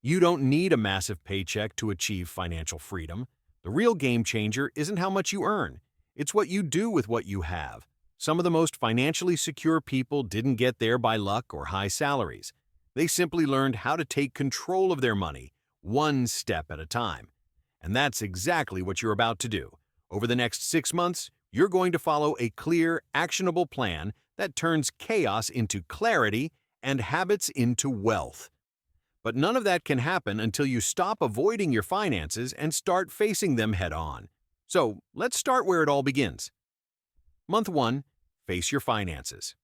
You don't need a massive paycheck to achieve financial freedom. The real game changer isn't how much you earn, it's what you do with what you have. Some of the most financially secure people didn't get there by luck or high salaries. They simply learned how to take control of their money, one step at a time. And that's exactly what you're about to do. Over the next 6 months, you're going to follow a clear, actionable plan that turns chaos into clarity and habits into wealth. But none of that can happen until you stop avoiding your finances and start facing them head on. So let's start where it all begins. Month 1, face your finances.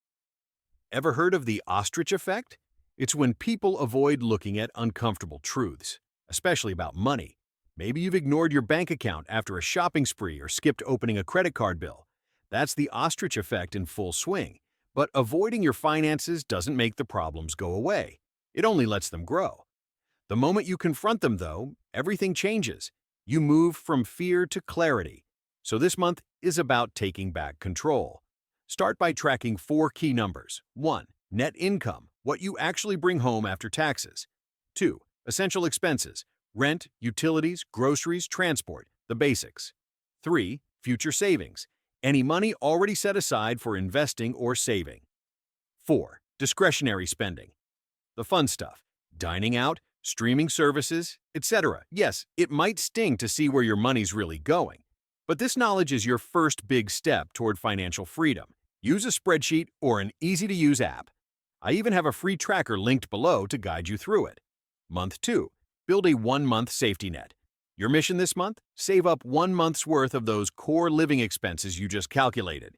Ever heard of the ostrich effect? It's when people avoid looking at uncomfortable truths, especially about money. Maybe you've ignored your bank account after a shopping spree or skipped opening a credit card bill. That's the ostrich effect in full swing. But avoiding your finances doesn't make the problems go away. It only lets them grow. The moment you confront them, though, everything changes. You move from fear to clarity. So this month is about taking back control. Start by tracking 4 key numbers. 1. Net income, what you actually bring home after taxes. 2. Essential expenses, rent, utilities, groceries, transport, the basics. 3. Future savings, any money already set aside for investing or saving. 4. Discretionary spending, the fun stuff, dining out, streaming services, etc. Yes, it might sting to see where your money's really going. But this knowledge is your first big step toward financial freedom. Use a spreadsheet or an easy-to-use app. I even have a free tracker linked below to guide you through it. Month 2. Build a 1-month safety net. Your mission this month? Save up 1 month's worth of those core living expenses you just calculated.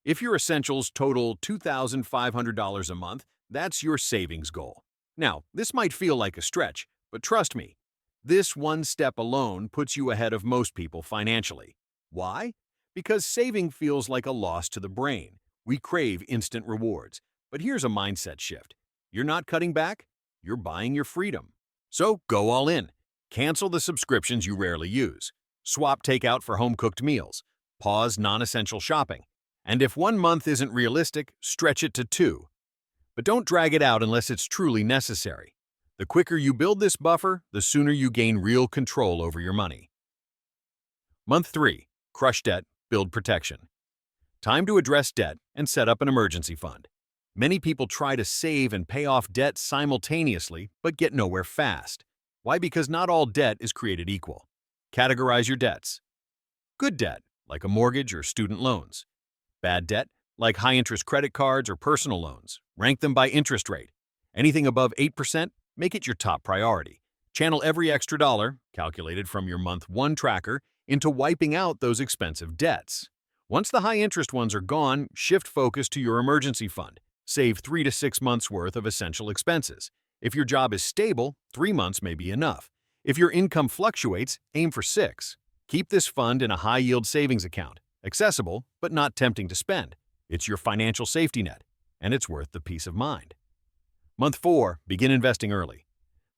If your essentials total $2,500 a month, that's your savings goal. Now, this might feel like a stretch, but trust me, this one step alone puts you ahead of most people financially. Why? Because saving feels like a loss to the brain. We crave instant rewards. But here's a mindset shift. You're not cutting back, you're buying your freedom. So go all in. Cancel the subscriptions you rarely use. Swap takeout for home-cooked meals. Pause non-essential shopping. And if 1 month isn't realistic, stretch it to 2. But don't drag it out unless it's truly necessary. The quicker you build this buffer, the sooner you gain real control over your money. Month 3. Crush debt, build protection. Time to address debt and set up an emergency fund. Many people try to save and pay off debt simultaneously, but get nowhere fast. Why? Because not all debt is created equal. Categorize your debts. Good debt, like a mortgage or student loans. Bad debt, like high-interest credit cards or personal loans. Rank them by interest rate. Anything above 8%, make it your top priority. Channel every extra dollar, calculated from your month 1 tracker, into wiping out those expensive debts. Once the high-interest ones are gone, shift focus to your emergency fund. Save 3 to 6 months' worth of essential expenses. If your job is stable, 3 months may be enough. If your income fluctuates, aim for 6. Keep this fund in a high-yield savings account, accessible but not tempting to spend. It's your financial safety net, and it's worth the peace of mind. Month 4, begin investing early.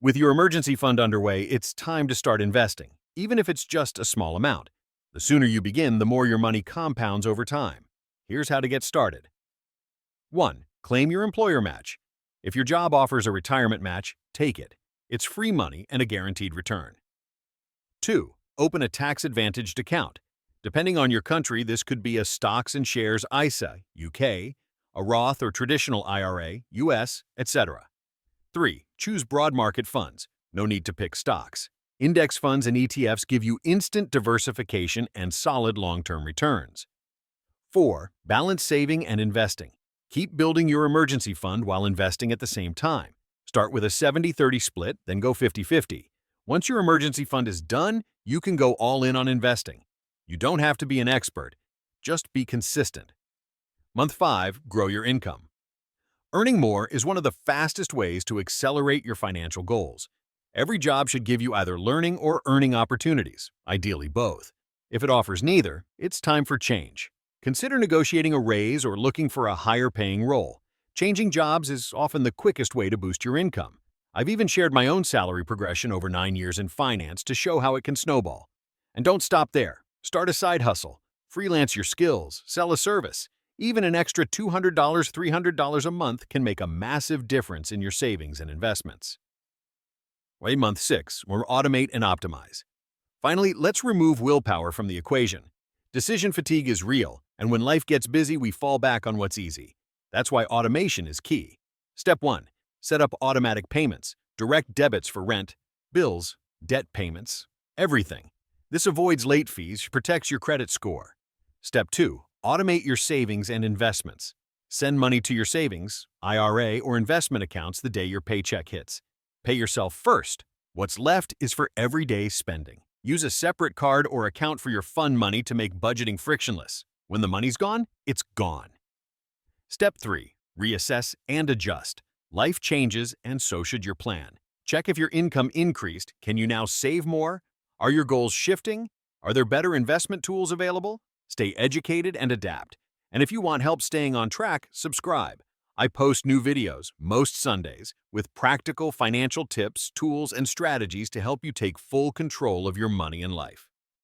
With your emergency fund underway, it's time to start investing, even if it's just a small amount. The sooner you begin, the more your money compounds over time. Here's how to get started. 1. Claim your employer match. If your job offers a retirement match, take it. It's free money and a guaranteed return. 2. Open a tax-advantaged account. Depending on your country, this could be a stocks and shares ISA, UK, a Roth or traditional IRA, US, etc. 3. Choose broad market funds. No need to pick stocks. Index funds and ETFs give you instant diversification and solid long-term returns. 4. Balance saving and investing. Keep building your emergency fund while investing at the same time. Start with a 70-30 split, then go 50-50. Once your emergency fund is done, you can go all in on investing. You don't have to be an expert. Just be consistent. Month 5, grow your income. Earning more is one of the fastest ways to accelerate your financial goals. Every job should give you either learning or earning opportunities, ideally both. If it offers neither, it's time for change. Consider negotiating a raise or looking for a higher-paying role. Changing jobs is often the quickest way to boost your income. I've even shared my own salary progression over 9 years in finance to show how it can snowball. And don't stop there. Start a side hustle. Freelance your skills. Sell a service. Even an extra $200, $300 a month can make a massive difference in your savings and investments. Month 6, we're automate and optimize. Finally, let's remove willpower from the equation. Decision fatigue is real, and when life gets busy, we fall back on what's easy. That's why automation is key. Step 1. Set up automatic payments, direct debits for rent, bills, debt payments, everything. This avoids late fees, protects your credit score. Step 2. Automate your savings and investments. Send money to your savings, IRA, or investment accounts the day your paycheck hits. Pay yourself first. What's left is for everyday spending. Use a separate card or account for your fun money to make budgeting frictionless. When the money's gone, it's gone. Step 3. Reassess and adjust. Life changes, and so should your plan. Check if your income increased. Can you now save more? Are your goals shifting? Are there better investment tools available? Stay educated and adapt. And if you want help staying on track, subscribe. I post new videos most Sundays with practical financial tips, tools, and strategies to help you take full control of your money and life.